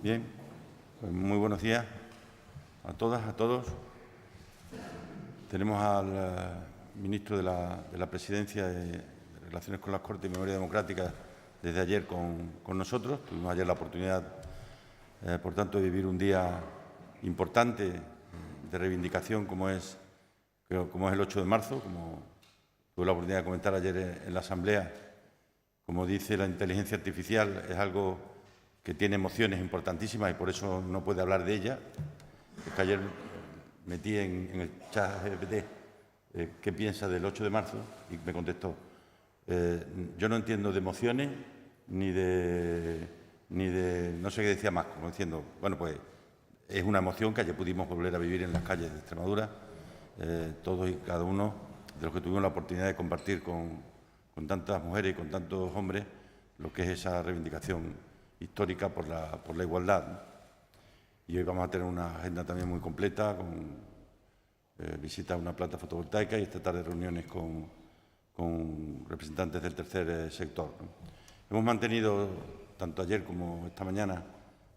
Bien, pues muy buenos días a todas, a todos. Tenemos al ministro de la Presidencia de Relaciones con las Cortes y Memoria Democrática desde ayer con nosotros. Tuvimos ayer la oportunidad, por tanto, de vivir un día importante de reivindicación como es el 8 de marzo, como tuve la oportunidad de comentar ayer en la Asamblea. Como dice la inteligencia artificial, es algo que tiene emociones importantísimas y por eso no puede hablar de ella. Es que ayer metí en el chat GPT qué piensa del 8 de marzo y me contestó. Yo no entiendo de emociones ni de no sé qué decía más, como diciendo, bueno, pues es una emoción que ayer pudimos volver a vivir en las calles de Extremadura, todos y cada uno de los que tuvimos la oportunidad de compartir con tantas mujeres y con tantos hombres lo que es esa reivindicación histórica por la igualdad, ¿no? Y hoy vamos a tener una agenda también muy completa, con visitas a una planta fotovoltaica y esta tarde reuniones con representantes del tercer sector, ¿no? Hemos mantenido, tanto ayer como esta mañana,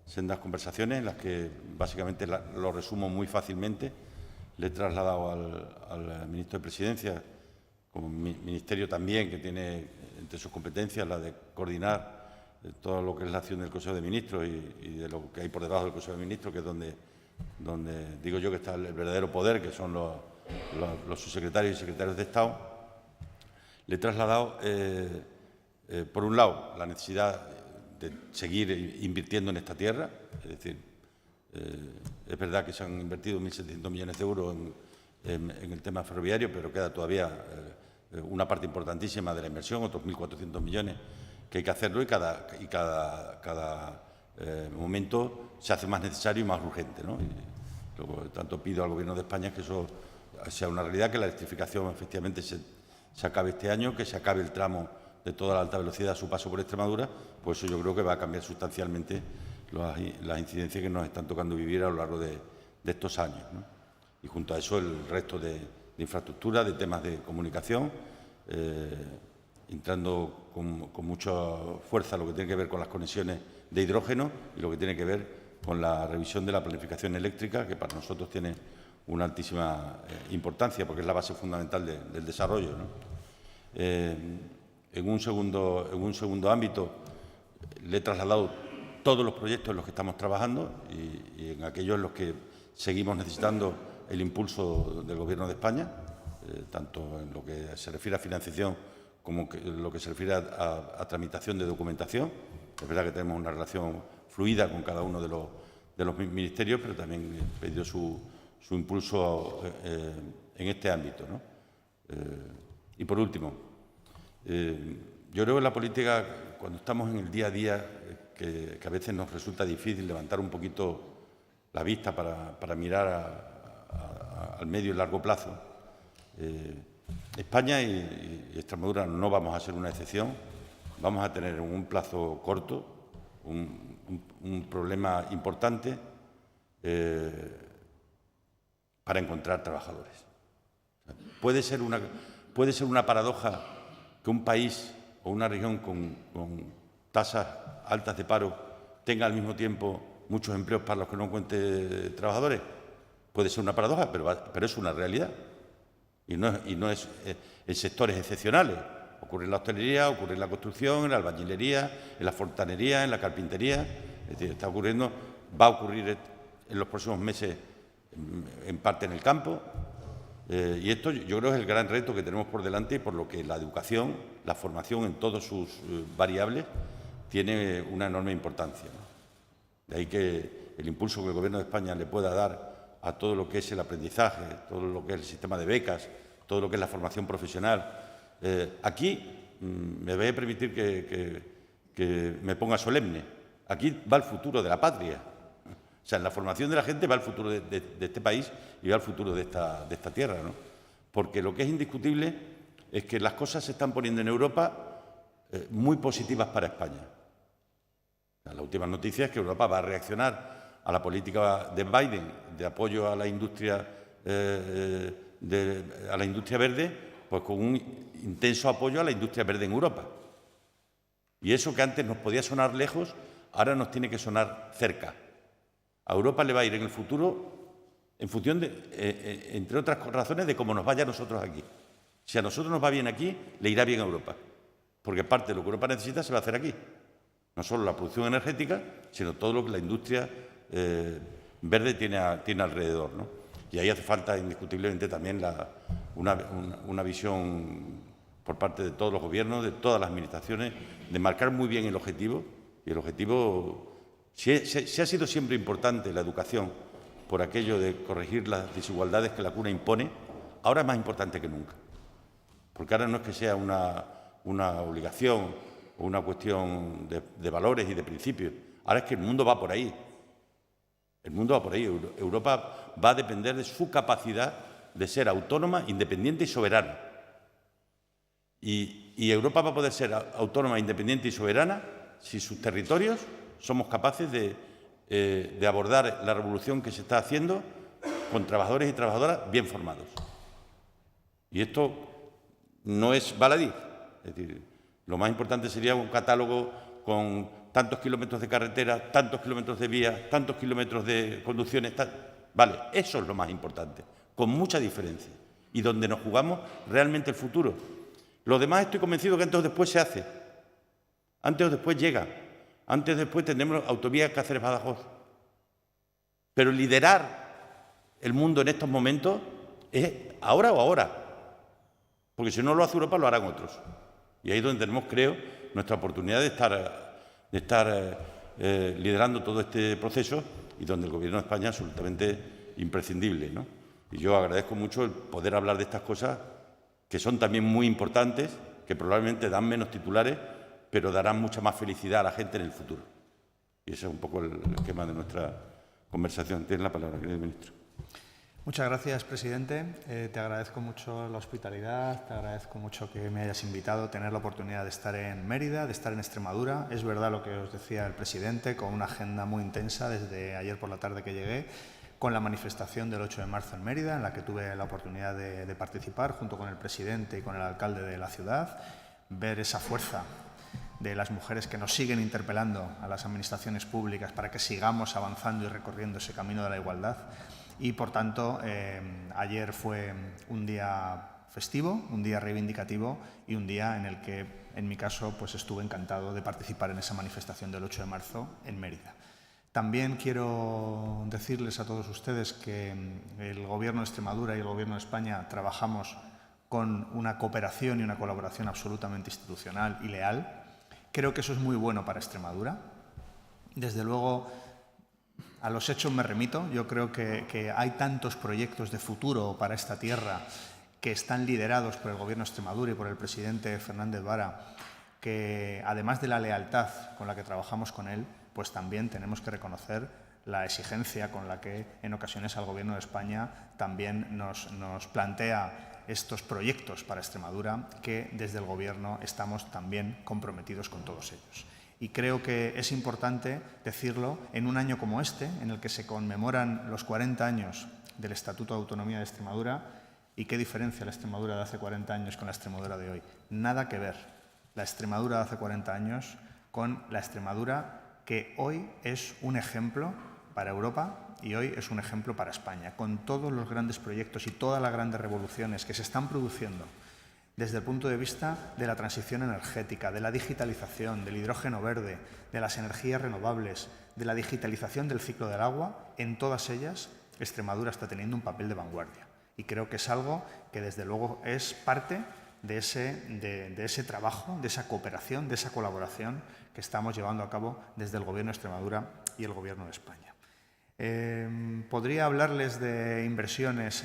sendas conversaciones en las que básicamente lo resumo muy fácilmente. Le he trasladado al ministro de Presidencia, como ministerio también, que tiene entre sus competencias la de coordinar todo lo que es la acción del Consejo de Ministros y de lo que hay por debajo del Consejo de Ministros, que es donde digo yo que está el verdadero poder, que son los subsecretarios y secretarios de Estado. Le he trasladado, por un lado, la necesidad de seguir invirtiendo en esta tierra, es decir, es verdad que se han invertido 1.700 millones de euros en el tema ferroviario, pero queda todavía una parte importantísima de la inversión, otros 1.400 millones, que hay que hacerlo y cada momento se hace más necesario y más urgente, ¿no? Y luego, tanto pido al Gobierno de España que eso sea una realidad, que la electrificación efectivamente se acabe este año, que se acabe el tramo de toda la alta velocidad a su paso por Extremadura, pues eso yo creo que va a cambiar sustancialmente las incidencias que nos están tocando vivir a lo largo de estos años, ¿no? Y junto a eso el resto de infraestructura, de temas de comunicación, entrando con mucha fuerza lo que tiene que ver con las conexiones de hidrógeno y lo que tiene que ver con la revisión de la planificación eléctrica, que para nosotros tiene una altísima importancia, porque es la base fundamental del desarrollo, ¿no? En un segundo ámbito, le he trasladado todos los proyectos en los que estamos trabajando y en aquellos en los que seguimos necesitando el impulso del Gobierno de España, tanto en lo que se refiere a financiación como en lo que se refiere a tramitación de documentación. Es verdad que tenemos una relación fluida con cada uno de los ministerios, pero también he pedido su impulso en este ámbito, ¿no? Y por último, yo creo que en la política, cuando estamos en el día a día, que a veces nos resulta difícil levantar un poquito la vista para mirar al medio y largo plazo, España y Extremadura no vamos a ser una excepción. Vamos a tener en un plazo corto un problema importante para encontrar trabajadores. Puede ser una paradoja que un país o una región con tasas altas de paro tenga al mismo tiempo muchos empleos para los que no encuentre trabajadores. Puede ser una paradoja, pero es una realidad. Y no es en sectores excepcionales. Ocurre en la hostelería, ocurre en la construcción, en la albañilería, en la fontanería, en la carpintería. Es decir, va a ocurrir en los próximos meses en parte en el campo. Y esto yo creo que es el gran reto que tenemos por delante, y por lo que la educación, la formación en todas sus variables, tiene una enorme importancia, ¿no? De ahí que el impulso que el Gobierno de España le pueda dar a todo lo que es el aprendizaje, todo lo que es el sistema de becas, todo lo que es la formación profesional. Aquí me voy a permitir que me ponga solemne. Aquí va el futuro de la patria. O sea, en la formación de la gente va el futuro de este país y va el futuro de esta tierra, ¿no? Porque lo que es indiscutible es que las cosas se están poniendo en Europa muy positivas para España. La última noticia es que Europa va a reaccionar a la política de Biden de apoyo a la industria verde, pues con un intenso apoyo a la industria verde en Europa. Y eso que antes nos podía sonar lejos, ahora nos tiene que sonar cerca. A Europa le va a ir en el futuro en función de, entre otras razones, de cómo nos vaya a nosotros aquí. Si a nosotros nos va bien aquí, le irá bien a Europa, porque parte de lo que Europa necesita se va a hacer aquí. No solo la producción energética, sino todo lo que la industria verde tiene alrededor, ¿no? Y ahí hace falta indiscutiblemente también una visión por parte de todos los gobiernos, de todas las administraciones, de marcar muy bien el objetivo. Y el objetivo, si ha sido siempre importante la educación, por aquello de corregir las desigualdades que la cuna impone, ahora es más importante que nunca. Porque ahora no es que sea una obligación o una cuestión de valores y de principios. Ahora es que el mundo va por ahí. El mundo va por ahí. Europa va a depender de su capacidad de ser autónoma, independiente y soberana. Y Europa va a poder ser autónoma, independiente y soberana si sus territorios somos capaces de abordar la revolución que se está haciendo con trabajadores y trabajadoras bien formados. Y esto no es baladí. Es decir, lo más importante sería un catálogo con tantos kilómetros de carretera, tantos kilómetros de vías, tantos kilómetros de conducciones. Vale, eso es lo más importante, con mucha diferencia. Y donde nos jugamos realmente el futuro. Lo demás estoy convencido que antes o después se hace. Antes o después llega. Antes o después tendremos autovía Cáceres-Badajoz. Pero liderar el mundo en estos momentos es ahora o ahora. Porque si no lo hace Europa, lo harán otros. Y ahí es donde tenemos, creo, nuestra oportunidad de estar liderando todo este proceso y donde el Gobierno de España es absolutamente imprescindible, ¿no? Y yo agradezco mucho el poder hablar de estas cosas que son también muy importantes, que probablemente dan menos titulares, pero darán mucha más felicidad a la gente en el futuro. Y ese es un poco el esquema de nuestra conversación. Tiene la palabra, querido ministro. Muchas gracias, presidente. Te agradezco mucho la hospitalidad, te agradezco mucho que me hayas invitado, tener la oportunidad de estar en Mérida, de estar en Extremadura. Es verdad lo que os decía el presidente, con una agenda muy intensa desde ayer por la tarde que llegué, con la manifestación del 8 de marzo en Mérida, en la que tuve la oportunidad de participar junto con el presidente y con el alcalde de la ciudad, ver esa fuerza de las mujeres que nos siguen interpelando a las administraciones públicas para que sigamos avanzando y recorriendo ese camino de la igualdad. Y, por tanto, ayer fue un día festivo, un día reivindicativo y un día en el que, en mi caso, pues estuve encantado de participar en esa manifestación del 8 de marzo en Mérida. También quiero decirles a todos ustedes que el Gobierno de Extremadura y el Gobierno de España trabajamos con una cooperación y una colaboración absolutamente institucional y leal. Creo que eso es muy bueno para Extremadura. Desde luego, a los hechos me remito. Yo creo que hay tantos proyectos de futuro para esta tierra que están liderados por el Gobierno de Extremadura y por el presidente Fernández Vara, que además de la lealtad con la que trabajamos con él, pues también tenemos que reconocer la exigencia con la que en ocasiones al Gobierno de España también nos plantea estos proyectos para Extremadura, que desde el Gobierno estamos también comprometidos con todos ellos. Y creo que es importante decirlo en un año como este, en el que se conmemoran los 40 años del Estatuto de Autonomía de Extremadura. ¿Y qué diferencia la Extremadura de hace 40 años con la Extremadura de hoy? Nada que ver. La Extremadura de hace 40 años con la Extremadura que hoy es un ejemplo para Europa y hoy es un ejemplo para España, con todos los grandes proyectos y todas las grandes revoluciones que se están produciendo desde el punto de vista de la transición energética, de la digitalización, del hidrógeno verde, de las energías renovables, de la digitalización del ciclo del agua. En todas ellas, Extremadura está teniendo un papel de vanguardia. Y creo que es algo que, desde luego, es parte de ese trabajo, de esa cooperación, de esa colaboración que estamos llevando a cabo desde el Gobierno de Extremadura y el Gobierno de España. Podría hablarles de inversiones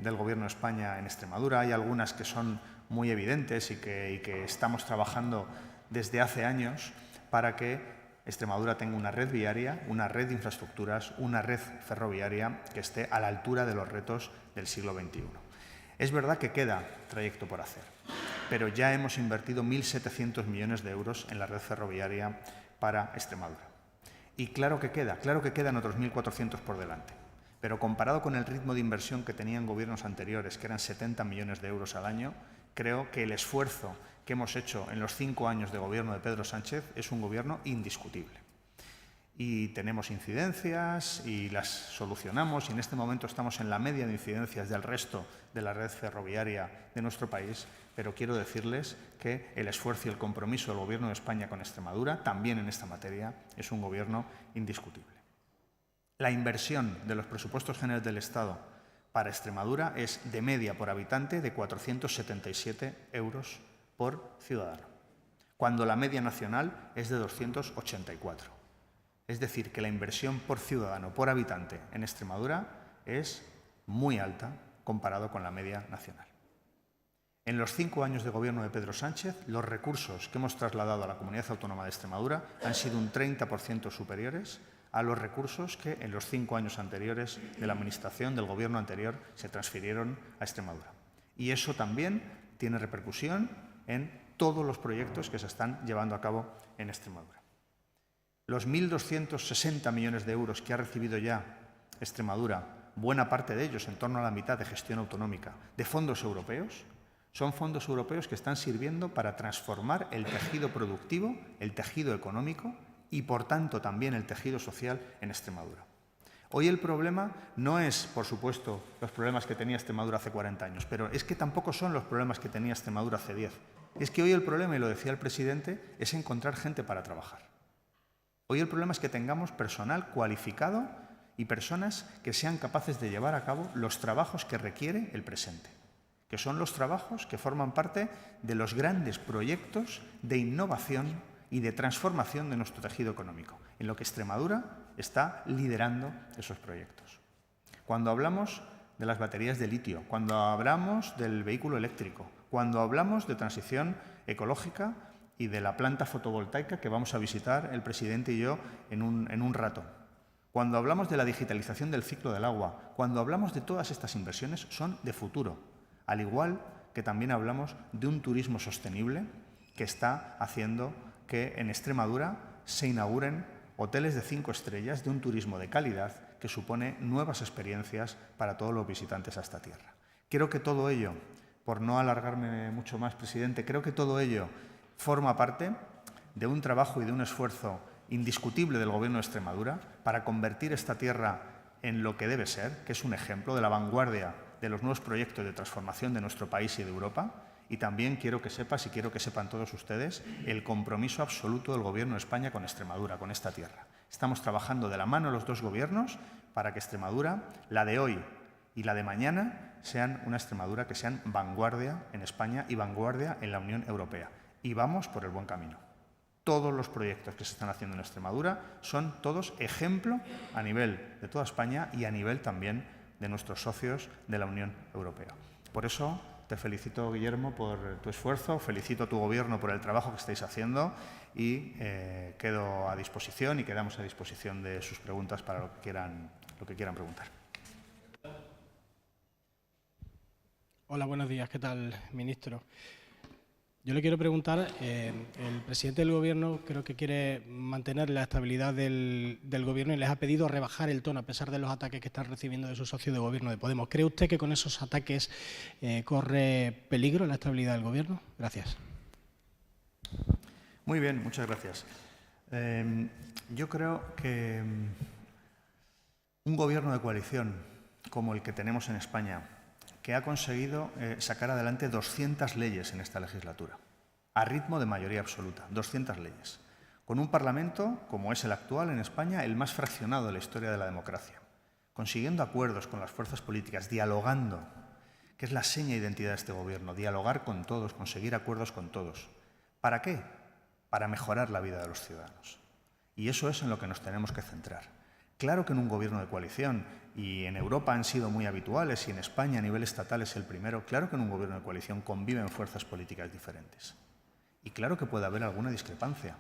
del Gobierno de España en Extremadura. Hay algunas que son muy evidentes y que estamos trabajando desde hace años para que Extremadura tenga una red viaria, una red de infraestructuras, una red ferroviaria que esté a la altura de los retos del siglo XXI. Es verdad que queda trayecto por hacer, pero ya hemos invertido 1.700 millones de euros en la red ferroviaria para Extremadura. Y claro que quedan otros 1.400 por delante. Pero comparado con el ritmo de inversión que tenían gobiernos anteriores, que eran 70 millones de euros al año, creo que el esfuerzo que hemos hecho en los 5 años de gobierno de Pedro Sánchez es un gobierno indiscutible. y tenemos incidencias y las solucionamos, y en este momento estamos en la media de incidencias del resto de la red ferroviaria de nuestro país, pero quiero decirles que el esfuerzo y el compromiso del Gobierno de España con Extremadura, también en esta materia, es un gobierno indiscutible. La inversión de los presupuestos generales del Estado para Extremadura es de media por habitante de 477 euros por ciudadano, cuando la media nacional es de 284. Es decir, que la inversión por ciudadano, por habitante en Extremadura es muy alta comparado con la media nacional. En los 5 años de gobierno de Pedro Sánchez, los recursos que hemos trasladado a la Comunidad Autónoma de Extremadura han sido un 30% superiores a los recursos que en los 5 años anteriores de la administración del gobierno anterior se transfirieron a Extremadura. Y eso también tiene repercusión en todos los proyectos que se están llevando a cabo en Extremadura. Los 1.260 millones de euros que ha recibido ya Extremadura, buena parte de ellos, en torno a la mitad de gestión autonómica, de fondos europeos, son fondos europeos que están sirviendo para transformar el tejido productivo, el tejido económico y, por tanto, también el tejido social en Extremadura. Hoy el problema no es, por supuesto, los problemas que tenía Extremadura hace 40 años, pero es que tampoco son los problemas que tenía Extremadura hace 10. Es que hoy el problema, y lo decía el presidente, es encontrar gente para trabajar. Hoy el problema es que tengamos personal cualificado y personas que sean capaces de llevar a cabo los trabajos que requiere el presente, que son los trabajos que forman parte de los grandes proyectos de innovación y de transformación de nuestro tejido económico, en lo que Extremadura está liderando esos proyectos. Cuando hablamos de las baterías de litio, cuando hablamos del vehículo eléctrico, cuando hablamos de transición ecológica y de la planta fotovoltaica que vamos a visitar el presidente y yo en un rato. Cuando hablamos de la digitalización del ciclo del agua, cuando hablamos de todas estas inversiones, son de futuro, al igual que también hablamos de un turismo sostenible que está haciendo que en Extremadura se inauguren hoteles de 5 estrellas de un turismo de calidad que supone nuevas experiencias para todos los visitantes a esta tierra. Creo que todo ello, por no alargarme mucho más, presidente, creo que todo ello forma parte de un trabajo y de un esfuerzo indiscutible del Gobierno de Extremadura para convertir esta tierra en lo que debe ser, que es un ejemplo de la vanguardia de los nuevos proyectos de transformación de nuestro país y de Europa. Y también quiero que sepas, y quiero que sepan todos ustedes, el compromiso absoluto del Gobierno de España con Extremadura, con esta tierra. Estamos trabajando de la mano los dos gobiernos para que Extremadura, la de hoy y la de mañana, sean una Extremadura que sean vanguardia en España y vanguardia en la Unión Europea. Y vamos por el buen camino. Todos los proyectos que se están haciendo en Extremadura son todos ejemplo a nivel de toda España y a nivel también de nuestros socios de la Unión Europea. Por eso te felicito, Guillermo, por tu esfuerzo, felicito a tu Gobierno por el trabajo que estáis haciendo y quedo a disposición y quedamos a disposición de sus preguntas para lo que quieran preguntar. Hola, buenos días. ¿Qué tal, ministro? Yo le quiero preguntar, el presidente del Gobierno creo que quiere mantener la estabilidad del Gobierno y les ha pedido rebajar el tono a pesar de los ataques que están recibiendo de su socio de Gobierno de Podemos. ¿Cree usted que con esos ataques corre peligro la estabilidad del Gobierno? Gracias. Muy bien, muchas gracias. Yo creo que un Gobierno de coalición como el que tenemos en España, que ha conseguido sacar adelante 200 leyes en esta legislatura, a ritmo de mayoría absoluta, 200 leyes, con un Parlamento, como es el actual en España, el más fraccionado de la historia de la democracia, consiguiendo acuerdos con las fuerzas políticas, dialogando, que es la seña de identidad de este Gobierno, dialogar con todos, conseguir acuerdos con todos. ¿Para qué? Para mejorar la vida de los ciudadanos. Y eso es en lo que nos tenemos que centrar. Claro que en un Gobierno de coalición, y en Europa han sido muy habituales y en España a nivel estatal es el primero, claro que en un Gobierno de coalición conviven fuerzas políticas diferentes. Y claro que puede haber alguna discrepancia.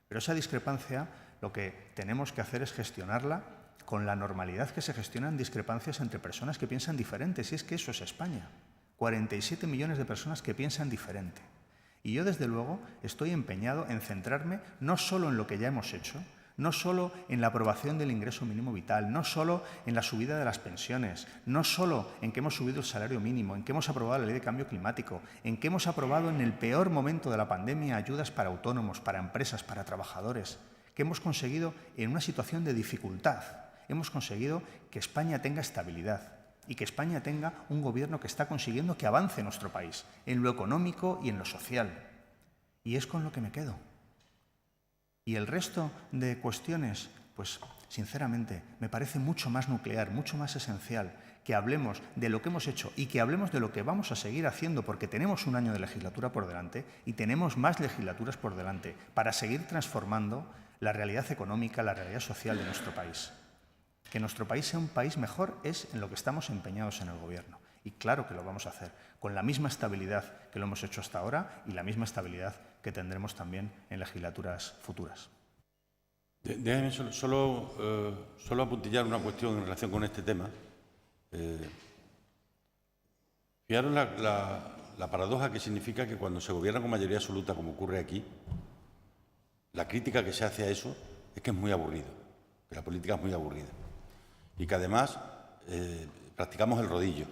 Pero esa discrepancia lo que tenemos que hacer es gestionarla con la normalidad que se gestionan discrepancias entre personas que piensan diferentes. Y es que eso es España. 47 millones de personas que piensan diferente. Y yo, desde luego, estoy empeñado en centrarme no solo en lo que ya hemos hecho, no solo en la aprobación del ingreso mínimo vital, no solo en la subida de las pensiones, no solo en que hemos subido el salario mínimo, en que hemos aprobado la ley de cambio climático, en que hemos aprobado en el peor momento de la pandemia ayudas para autónomos, para empresas, para trabajadores. ¿Qué hemos conseguido en una situación de dificultad? Hemos conseguido que España tenga estabilidad y que España tenga un gobierno que está consiguiendo que avance nuestro país en lo económico y en lo social. Y es con lo que me quedo. Y el resto de cuestiones, pues sinceramente, me parece mucho más nuclear, mucho más esencial que hablemos de lo que hemos hecho y que hablemos de lo que vamos a seguir haciendo, porque tenemos un año de legislatura por delante y tenemos más legislaturas por delante para seguir transformando la realidad económica, la realidad social de nuestro país. Que nuestro país sea un país mejor es en lo que estamos empeñados en el Gobierno. Y claro que lo vamos a hacer, con la misma estabilidad que lo hemos hecho hasta ahora y la misma estabilidad que tendremos también en legislaturas futuras. Déjeme solo apuntillar una cuestión en relación con este tema. Fijaros la paradoja que significa que cuando se gobierna con mayoría absoluta, como ocurre aquí, la crítica que se hace a eso es que es muy aburrido, que la política es muy aburrida y que además practicamos el rodillo.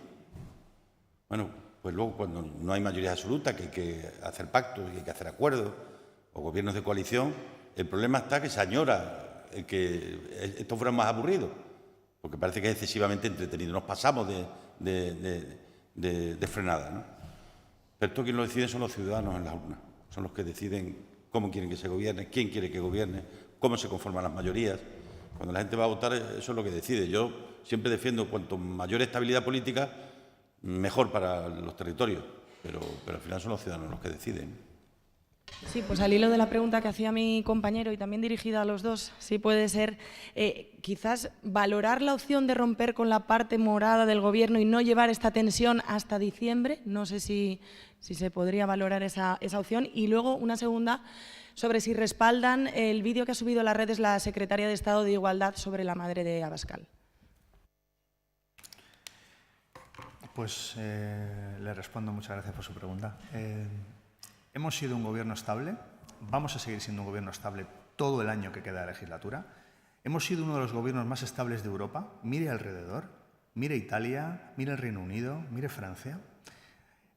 Bueno, pues luego cuando no hay mayoría absoluta, que hay que hacer pactos y hay que hacer acuerdos o gobiernos de coalición, el problema está que se añora que esto fuera más aburrido, porque parece que es excesivamente entretenido. Nos pasamos de frenada, ¿no? Pero esto quien lo decide son los ciudadanos en las urnas, son los que deciden cómo quieren que se gobierne, quién quiere que gobierne, cómo se conforman las mayorías. Cuando la gente va a votar, eso es lo que decide. Yo siempre defiendo cuanto mayor estabilidad política, mejor para los territorios, pero al final son los ciudadanos los que deciden. Sí, pues al hilo de la pregunta que hacía mi compañero y también dirigida a los dos, sí puede ser quizás valorar la opción de romper con la parte morada del Gobierno y no llevar esta tensión hasta diciembre. No sé si se podría valorar esa opción. Y luego una segunda sobre si respaldan el vídeo que ha subido a las redes la secretaria de Estado de Igualdad sobre la madre de Abascal. Pues le respondo, muchas gracias por su pregunta. Hemos sido un gobierno estable, vamos a seguir siendo un gobierno estable todo el año que queda de legislatura. Hemos sido uno de los gobiernos más estables de Europa. Mire alrededor, mire Italia, mire el Reino Unido, mire Francia.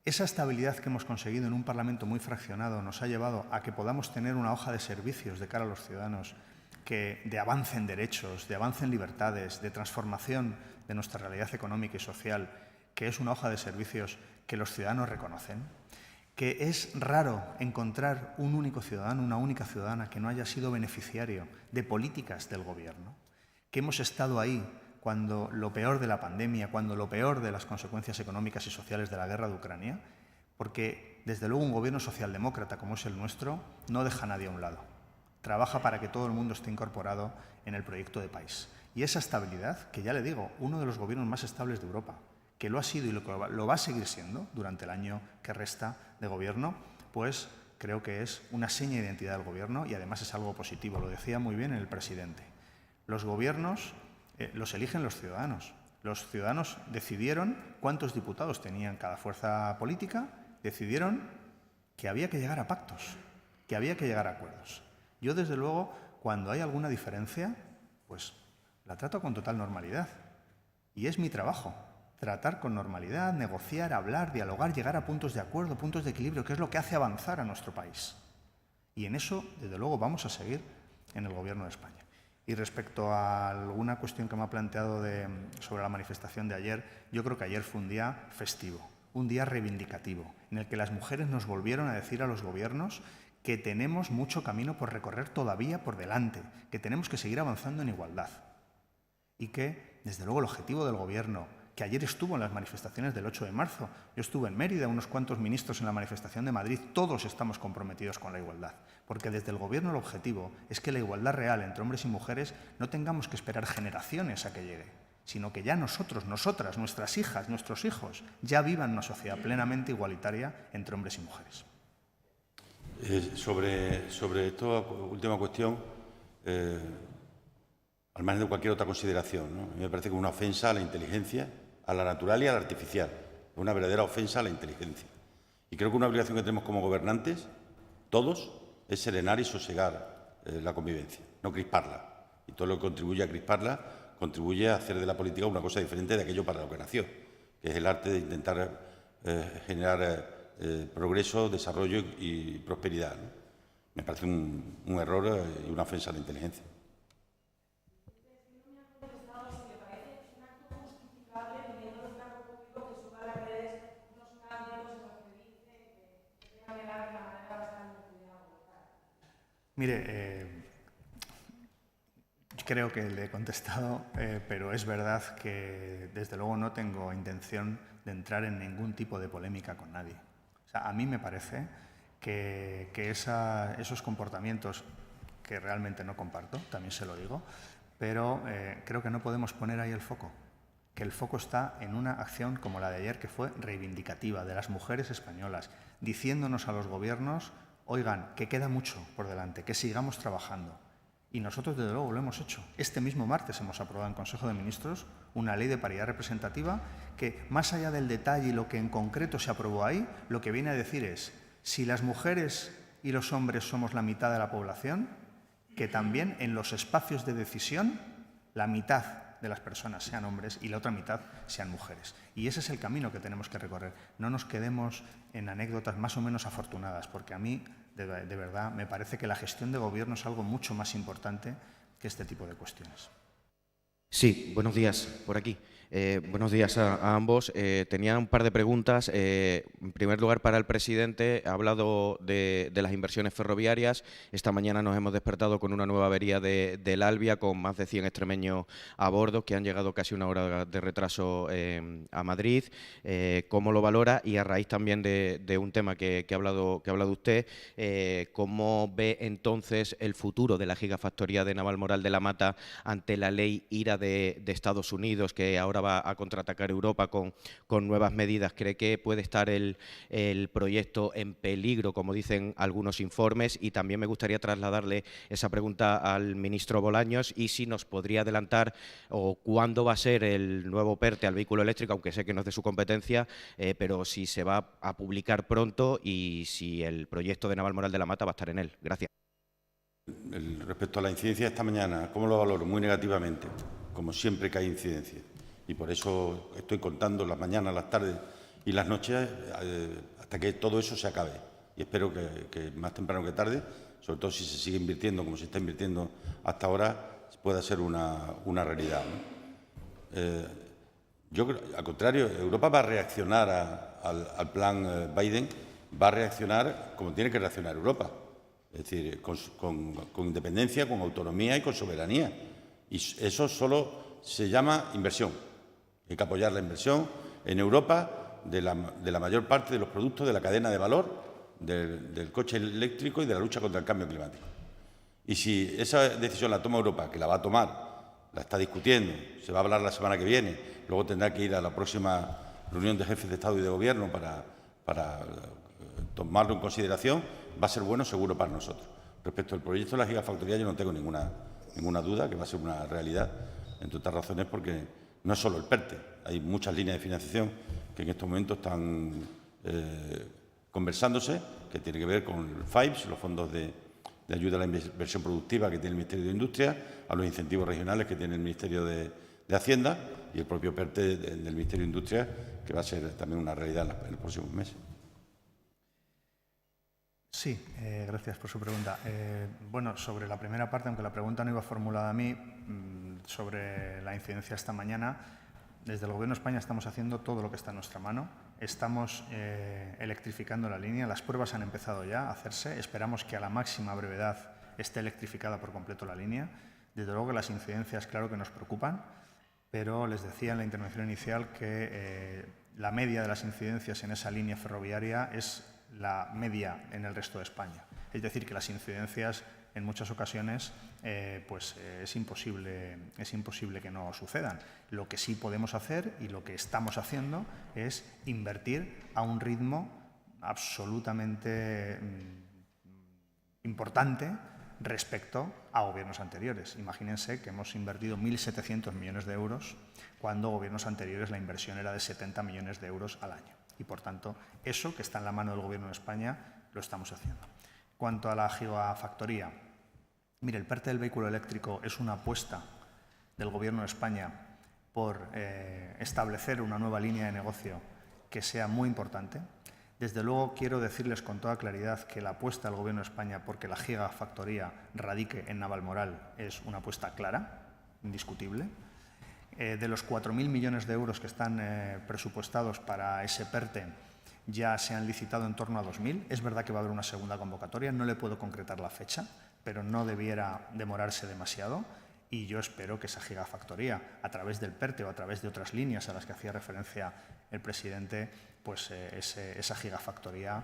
Esa estabilidad que hemos conseguido en un Parlamento muy fraccionado nos ha llevado a que podamos tener una hoja de servicios de cara a los ciudadanos de avance en derechos, de avance en libertades, de transformación de nuestra realidad económica y social, que es una hoja de servicios que los ciudadanos reconocen. Que es raro encontrar un único ciudadano, una única ciudadana que no haya sido beneficiario de políticas del Gobierno, que hemos estado ahí cuando lo peor de la pandemia, cuando lo peor de las consecuencias económicas y sociales de la guerra de Ucrania, porque desde luego un gobierno socialdemócrata como es el nuestro no deja a nadie a un lado, trabaja para que todo el mundo esté incorporado en el proyecto de país. Y esa estabilidad, que ya le digo, uno de los gobiernos más estables de Europa, que lo ha sido y lo va a seguir siendo durante el año que resta de gobierno, pues creo que es una seña de identidad del gobierno y además es algo positivo. Lo decía muy bien el presidente. Los gobiernos los eligen los ciudadanos. Los ciudadanos decidieron cuántos diputados tenían cada fuerza política, decidieron que había que llegar a pactos, que había que llegar a acuerdos. Yo, desde luego, cuando hay alguna diferencia, pues la trato con total normalidad. Y es mi trabajo. Tratar con normalidad, negociar, hablar, dialogar, llegar a puntos de acuerdo, puntos de equilibrio, que es lo que hace avanzar a nuestro país. Y en eso, desde luego, vamos a seguir en el Gobierno de España. Y respecto a alguna cuestión que me ha planteado sobre la manifestación de ayer, yo creo que ayer fue un día festivo, un día reivindicativo, en el que las mujeres nos volvieron a decir a los gobiernos que tenemos mucho camino por recorrer todavía por delante, que tenemos que seguir avanzando en igualdad. Y que, desde luego, el objetivo del Gobierno, que ayer estuvo en las manifestaciones del 8 de marzo. Yo estuve en Mérida, unos cuantos ministros en la manifestación de Madrid. Todos estamos comprometidos con la igualdad, porque desde el Gobierno el objetivo es que la igualdad real entre hombres y mujeres no tengamos que esperar generaciones a que llegue, sino que ya nosotros, nosotras, nuestras hijas, nuestros hijos, ya vivan una sociedad plenamente igualitaria entre hombres y mujeres. Sobre esta última cuestión, al margen de cualquier otra consideración, ¿no? A mí me parece que es una ofensa a la inteligencia, a la natural y a la artificial. Es una verdadera ofensa a la inteligencia. Y creo que una obligación que tenemos como gobernantes, todos, es serenar y sosegar la convivencia, no crisparla. Y todo lo que contribuye a crisparla contribuye a hacer de la política una cosa diferente de aquello para lo que nació, que es el arte de intentar generar progreso, desarrollo y prosperidad, ¿no? Me parece un error y una ofensa a la inteligencia. Mire, creo que le he contestado, pero es verdad que desde luego no tengo intención de entrar en ningún tipo de polémica con nadie. O sea, a mí me parece que esos comportamientos, que realmente no comparto, también se lo digo, pero creo que no podemos poner ahí el foco. Que el foco está en una acción como la de ayer, que fue reivindicativa de las mujeres españolas, diciéndonos a los gobiernos: oigan, que queda mucho por delante, que sigamos trabajando. Y nosotros, desde luego, lo hemos hecho. Este mismo martes hemos aprobado en Consejo de Ministros una ley de paridad representativa que, más allá del detalle y lo que en concreto se aprobó ahí, lo que viene a decir es: si las mujeres y los hombres somos la mitad de la población, que también en los espacios de decisión la mitad de las personas sean hombres y la otra mitad sean mujeres. Y ese es el camino que tenemos que recorrer. No nos quedemos en anécdotas más o menos afortunadas, porque a mí, de verdad, me parece que la gestión de gobierno es algo mucho más importante que este tipo de cuestiones. Sí, buenos días, por aquí. Buenos días a ambos. Tenía un par de preguntas. En primer lugar, para el presidente, ha hablado de las inversiones ferroviarias. Esta mañana nos hemos despertado con una nueva avería del Albia, con más de 100 extremeños a bordo, que han llegado casi una hora de retraso a Madrid. ¿Cómo lo valora? Y a raíz también de un tema que ha hablado usted, ¿cómo ve entonces el futuro de la gigafactoría de Navalmoral de la Mata ante la ley IRA de Estados Unidos, que ahora va a contraatacar Europa con nuevas medidas? ¿Cree que puede estar el proyecto en peligro, como dicen algunos informes? Y también me gustaría trasladarle esa pregunta al ministro Bolaños, y si nos podría adelantar o cuándo va a ser el nuevo PERTE al vehículo eléctrico, aunque sé que no es de su competencia, pero si se va a publicar pronto y si el proyecto de Navalmoral de la Mata va a estar en él. Gracias. Respecto a la incidencia de esta mañana, ¿cómo lo valoro? Muy negativamente, como siempre que hay incidencia. Y por eso estoy contando las mañanas, las tardes y las noches hasta que todo eso se acabe. Y espero que más temprano que tarde, sobre todo si se sigue invirtiendo como se está invirtiendo hasta ahora, pueda ser una realidad, ¿no? Yo creo, al contrario, Europa va a reaccionar al plan Biden, va a reaccionar como tiene que reaccionar Europa. Es decir, con independencia, con autonomía y con soberanía. Y eso solo se llama inversión. Hay que apoyar la inversión en Europa de la mayor parte de los productos de la cadena de valor del coche eléctrico y de la lucha contra el cambio climático. Y si esa decisión la toma Europa, que la va a tomar, la está discutiendo, se va a hablar la semana que viene, luego tendrá que ir a la próxima reunión de jefes de Estado y de Gobierno para tomarlo en consideración, va a ser bueno seguro para nosotros. Respecto al proyecto de la gigafactoría, yo no tengo ninguna duda que va a ser una realidad, entre otras razones porque no es solo el PERTE, hay muchas líneas de financiación que en estos momentos están conversándose, que tiene que ver con el FAIPS, los fondos de ayuda a la inversión productiva que tiene el Ministerio de Industria, a los incentivos regionales que tiene el Ministerio de Hacienda y el propio PERTE del Ministerio de Industria, que va a ser también una realidad en los próximos meses. Sí, gracias por su pregunta. Bueno, sobre la primera parte, aunque la pregunta no iba formulada a mí, sobre la incidencia esta mañana, desde el Gobierno de España estamos haciendo todo lo que está en nuestra mano. Estamos electrificando la línea, las pruebas han empezado ya a hacerse, esperamos que a la máxima brevedad esté electrificada por completo la línea. Desde luego que las incidencias, claro que nos preocupan, pero les decía en la intervención inicial que la media de las incidencias en esa línea ferroviaria es la media en el resto de España. Es decir, que las incidencias en muchas ocasiones es imposible que no sucedan. Lo que sí podemos hacer y lo que estamos haciendo es invertir a un ritmo absolutamente importante respecto a gobiernos anteriores. Imagínense que hemos invertido 1.700 millones de euros cuando gobiernos anteriores la inversión era de 70 millones de euros al año. Y, por tanto, eso que está en la mano del Gobierno de España lo estamos haciendo. En cuanto a la gigafactoría, mire, el PERTE del vehículo eléctrico es una apuesta del Gobierno de España por establecer una nueva línea de negocio que sea muy importante. Desde luego, quiero decirles con toda claridad que la apuesta del Gobierno de España porque la gigafactoría radique en Navalmoral es una apuesta clara, indiscutible. De los 4.000 millones de euros que están presupuestados para ese PERTE, ya se han licitado en torno a 2.000. Es verdad que va a haber una segunda convocatoria, no le puedo concretar la fecha, pero no debiera demorarse demasiado. Y yo espero que esa gigafactoría, a través del PERTE o a través de otras líneas a las que hacía referencia el presidente, pues esa gigafactoría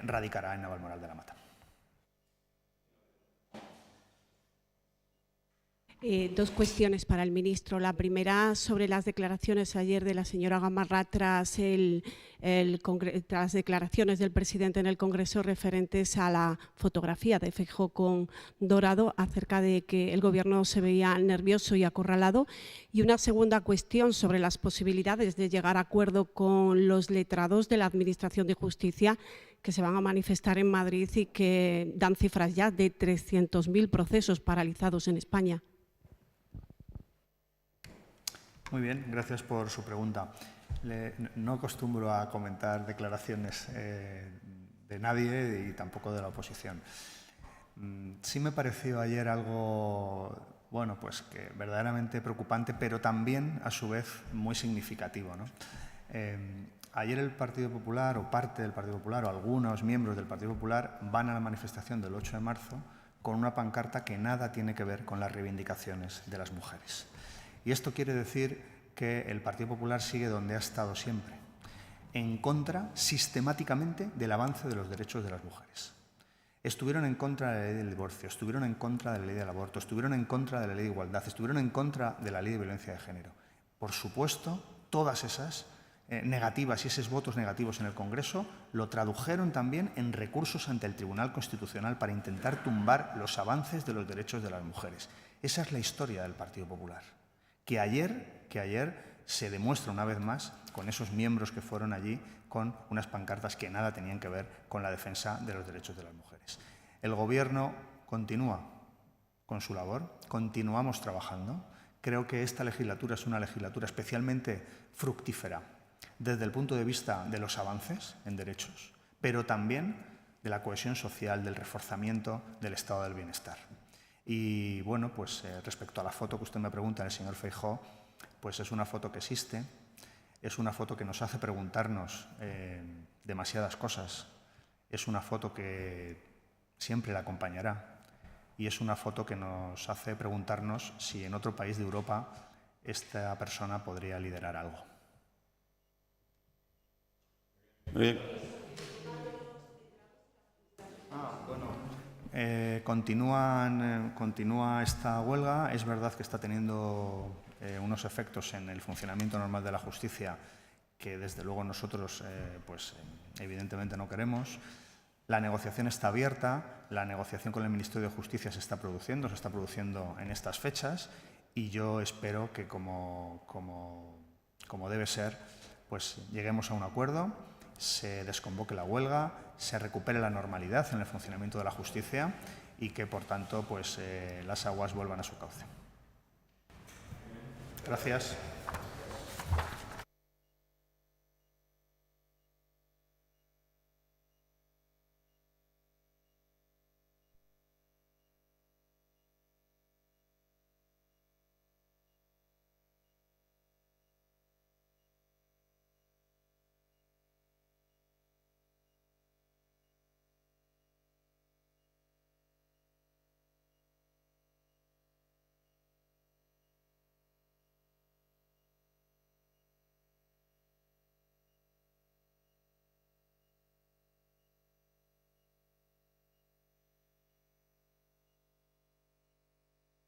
radicará en Navalmoral de la Mata. Dos cuestiones para el ministro. La primera, sobre las declaraciones ayer de la señora Gamarra tras las declaraciones del presidente en el Congreso referentes a la fotografía de Feijóo con Dorado, acerca de que el Gobierno se veía nervioso y acorralado. Y una segunda cuestión sobre las posibilidades de llegar a acuerdo con los letrados de la Administración de Justicia que se van a manifestar en Madrid y que dan cifras ya de 300.000 procesos paralizados en España. Muy bien, gracias por su pregunta. No acostumbro a comentar declaraciones de nadie y tampoco de la oposición. Sí me pareció ayer algo, bueno, pues que verdaderamente preocupante, pero también a su vez muy significativo, ¿no? Ayer el Partido Popular, o parte del Partido Popular, o algunos miembros del Partido Popular van a la manifestación del 8 de marzo con una pancarta que nada tiene que ver con las reivindicaciones de las mujeres. Y esto quiere decir que el Partido Popular sigue donde ha estado siempre, en contra sistemáticamente del avance de los derechos de las mujeres. Estuvieron en contra de la ley del divorcio, estuvieron en contra de la ley del aborto, estuvieron en contra de la ley de igualdad, estuvieron en contra de la ley de violencia de género. Por supuesto, todas esas negativas y esos votos negativos en el Congreso lo tradujeron también en recursos ante el Tribunal Constitucional para intentar tumbar los avances de los derechos de las mujeres. Esa es la historia del Partido Popular, que ayer se demuestra una vez más con esos miembros que fueron allí con unas pancartas que nada tenían que ver con la defensa de los derechos de las mujeres. El Gobierno continúa con su labor, continuamos trabajando. Creo que esta legislatura es una legislatura especialmente fructífera desde el punto de vista de los avances en derechos, pero también de la cohesión social, del reforzamiento del estado del bienestar. Y bueno, pues respecto a la foto que usted me pregunta del señor Feijóo, pues es una foto que existe, es una foto que nos hace preguntarnos demasiadas cosas, es una foto que siempre la acompañará y es una foto que nos hace preguntarnos si en otro país de Europa esta persona podría liderar algo. Muy bien. Continúa esta huelga. Es verdad que está teniendo unos efectos en el funcionamiento normal de la justicia que desde luego nosotros evidentemente no queremos. La negociación está abierta, la negociación con el Ministerio de Justicia se está produciendo en estas fechas y yo espero que como debe ser, pues lleguemos a un acuerdo, se desconvoque la huelga, se recupere la normalidad en el funcionamiento de la justicia y que, por tanto, pues, las aguas vuelvan a su cauce. Gracias.